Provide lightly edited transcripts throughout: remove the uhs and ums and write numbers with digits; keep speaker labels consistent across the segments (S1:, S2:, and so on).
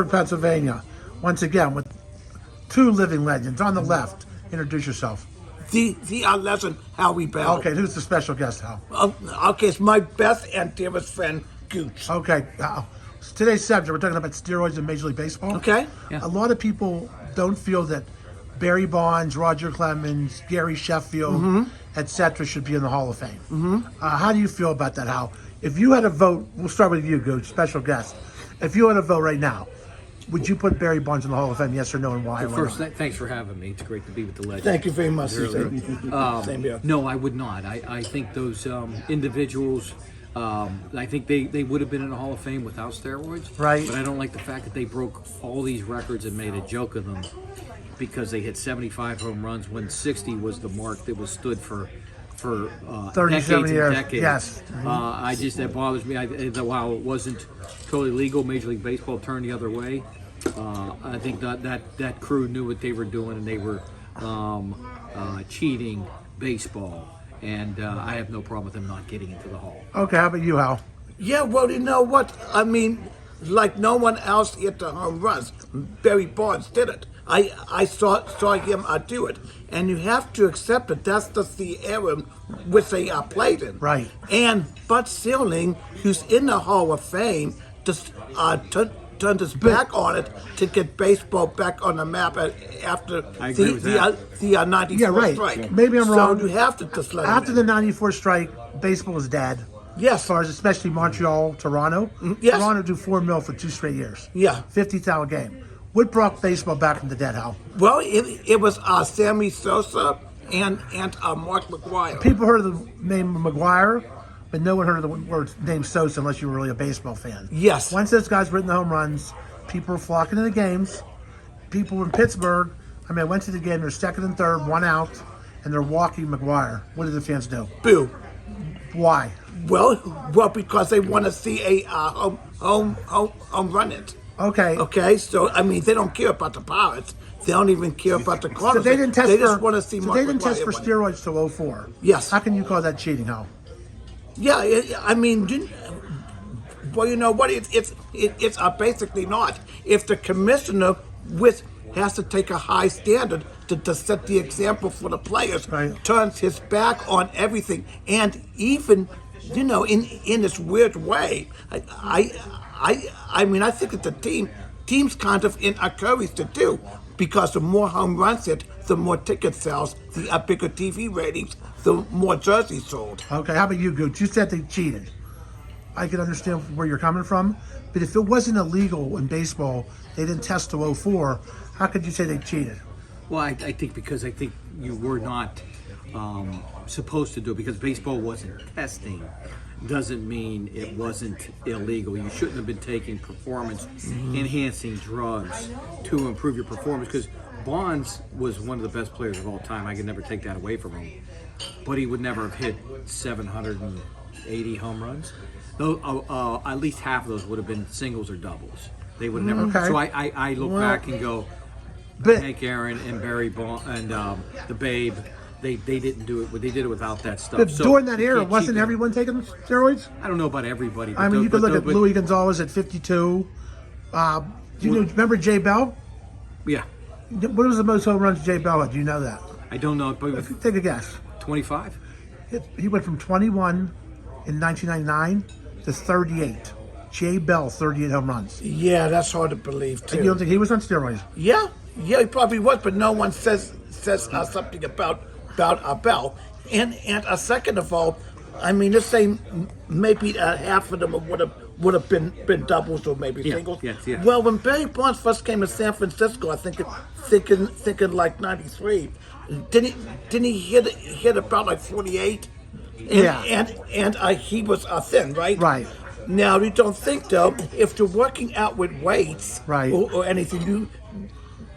S1: Pennsylvania, once again with two living legends. On the left, introduce yourself.
S2: The Legend Howie Bell.
S1: Okay, who's the special guest, Hal?
S2: Okay, it's my best and dearest friend, Gooch.
S1: Okay, today's subject, we're talking about steroids in Major League Baseball.
S2: Okay.
S3: Yeah.
S1: A lot of people don't feel that Barty Bonds, Roger Clemens, Gary Sheffield, etc. should be in the Hall of Fame. How do you feel about that, Hal? If you had a vote, we'll start with you, Gooch, special guest. If you had a vote right now, would you put Barry Bonds in the Hall of Fame, yes or no, and why?
S3: First, thanks for having me. It's great to be with the legend.
S2: Thank you very much.
S3: Same here. No, I would not. I think those individuals, I think they would have been in the Hall of Fame without steroids.
S1: Right.
S3: But I don't like the fact that they broke all these records and made a joke of them because they hit 75 home runs when 60 was the mark that was stood for
S1: 37
S3: decades
S1: years.
S3: and decades.
S1: Yes.
S3: That bothers me. While it wasn't totally legal, Major League Baseball turned the other way. I think that crew knew what they were doing, and they were cheating baseball. And I have no problem with them not getting into the Hall.
S1: Okay, how about you, Hal?
S2: Yeah, well, you know what? I mean, like no one else hit the home runs. Barry Bonds did it. I saw him do it. And you have to accept that that's just the era which they played in.
S1: Right.
S2: And Bud Selig, who's in the Hall of Fame, just turned his back on it to get baseball back on the map after the 94 strike.
S1: Maybe I'm wrong.
S2: So you have to just let
S1: After
S2: him
S1: the
S2: in.
S1: 94 strike, baseball is dead.
S2: Yes.
S1: As far as especially Montreal, Toronto.
S2: Yes.
S1: Toronto do $4 million for 2 straight years.
S2: Yeah.
S1: 50,000 a game. What brought baseball back from the dead, Hal?
S2: Well, it was Sammy Sosa and Mark McGwire.
S1: People heard of the name McGuire, but no one heard of the word name Sosa unless you were really a baseball fan.
S2: Yes.
S1: Once those guys were hitting the home runs, people were flocking to the games. People in Pittsburgh, I went to the game, they're second and third, 1 out, and they're walking McGuire. What did the fans do?
S2: Boo.
S1: Why?
S2: Well, because they want to see a home run it.
S1: Okay.
S2: Okay, so they don't care about the Pirates. They don't even care about the Cardinals.
S1: So they didn't test
S2: they
S1: for,
S2: just want to see
S1: so
S2: Mark
S1: they didn't test
S2: McGwire
S1: for
S2: win.
S1: steroids till 04.
S2: Yes.
S1: How can you call that cheating, Hal?
S2: Yeah, well, you know what? It's basically not. If the commissioner has to take a high standard to set the example for the players,
S1: right,
S2: turns his back on everything, and even in this weird way, I think that the team's kind of encouraged to do, because the more home runs hit, the more ticket sales, the bigger TV ratings, the more jerseys sold.
S1: Okay, how about you, Gooch? You said they cheated. I can understand where you're coming from, but if it wasn't illegal in baseball, they didn't test to 04, how could you say they cheated?
S3: Well, I think you were not supposed to do it because baseball wasn't testing. Doesn't mean it wasn't illegal. You shouldn't have been taking performance-enhancing drugs to improve your performance, because Bonds was one of the best players of all time. I could never take that away from him. But he would never have hit 780 home runs. Though, at least half of those would have been singles or doubles. They would never.
S1: Okay.
S3: So I look back and go, Hank Aaron and Barry Bonds and the Babe, they didn't do it, but they did it without that stuff.
S1: But
S3: So
S1: during that
S3: you
S1: era,
S3: can't
S1: wasn't
S3: cheat
S1: everyone taking steroids?
S3: I don't know about everybody. But
S1: You could look at Louis Gonzalez at 52. Remember Jay Bell?
S3: Yeah.
S1: What was the most home runs Jay Bell had? Do you know that?
S3: I don't know, but
S1: Take a guess.
S3: 25?
S1: He went from 21 in 1999 to 38. Jay Bell, 38 home runs.
S2: Yeah, that's hard to believe too.
S1: And you don't think he was on steroids?
S2: Yeah, he probably was, but no one says something about Bell. And second of all, let's say maybe half of them would have been doubles or maybe singles.
S3: Yes.
S2: Well, when Barry Bonds first came to San Francisco, I think thinking like '93, didn't he hit about like 48? And he was thin, right?
S1: Right.
S2: Now, you don't think, though, if you're working out with weights,
S1: right,
S2: or anything,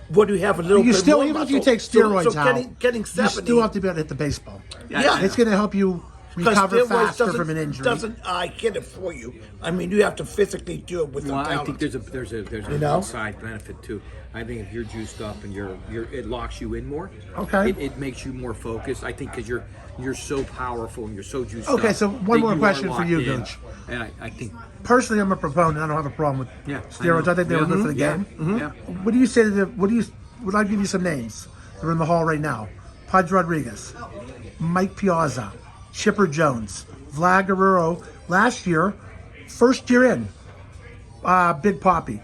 S2: would you have a little
S1: you
S2: bit
S1: still,
S2: more
S1: even
S2: muscle?
S1: if you take steroids,
S2: so getting 70,
S1: you still have to be able to hit the baseball.
S2: Yeah.
S1: It's going to help you recover
S2: steroids
S1: faster
S2: doesn't-
S1: from an injury.
S2: Doesn't get it for you. I mean, you have to physically do it with the
S3: Well,
S2: talent.
S3: I think there's a
S2: know?
S3: side benefit too. I think if you're juiced up and it locks you in more.
S1: Okay.
S3: It makes you more focused. I think because you're so powerful and you're so juiced up.
S1: Okay, so one
S3: that
S1: more
S3: you
S1: question
S3: are
S1: for you,
S3: locked in.
S1: Coach.
S3: And I think
S1: Personally, I'm a proponent. I don't have a problem with
S3: Yeah,
S1: steroids. I think they were good for the
S3: Yeah,
S1: game.
S3: yeah.
S1: What do you say to the? Would I give you some names? They're in the hall right now. Pudge Rodriguez, Mike Piazza, Chipper Jones, Vlad Guerrero. Last year, first year in, Big Poppy.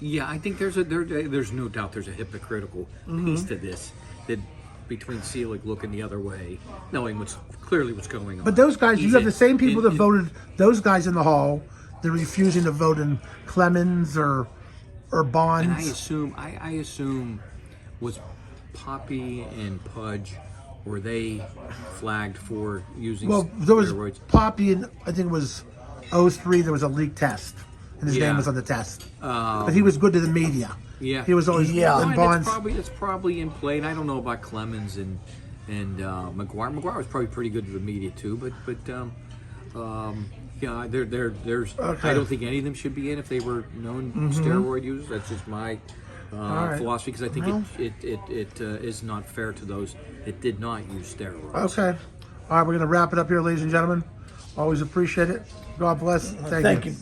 S3: Yeah, I think there's no doubt there's a hypocritical piece to this, that between Selig looking the other way, knowing what's going on.
S1: But those guys, you
S3: He's
S1: have the same people that
S3: in-
S1: voted those guys in the hall. They're refusing to vote in Clemens or Bonds.
S3: And I assume was Poppy and Pudge, were they flagged for using
S1: Well, there was
S3: steroids?
S1: Poppy, and I think it was 03. There was a leak test, and his
S3: Yeah.
S1: name was on the test. But he was good to the media.
S3: Yeah,
S1: He was always
S2: Yeah.
S1: and
S3: Well,
S1: Bonds.
S3: That's probably in play. And I don't know about Clemens and McGuire. McGuire was probably pretty good to the media too. But yeah, there's.
S1: Okay.
S3: I don't think any of them should be in if they were known steroid users. That's just my
S1: right.
S3: philosophy, because I think
S1: Well.
S3: it is not fair to those that did not use steroids.
S1: Okay. All right, we're going to wrap it up here, ladies and gentlemen. Always appreciate it. God bless.
S2: Thank you.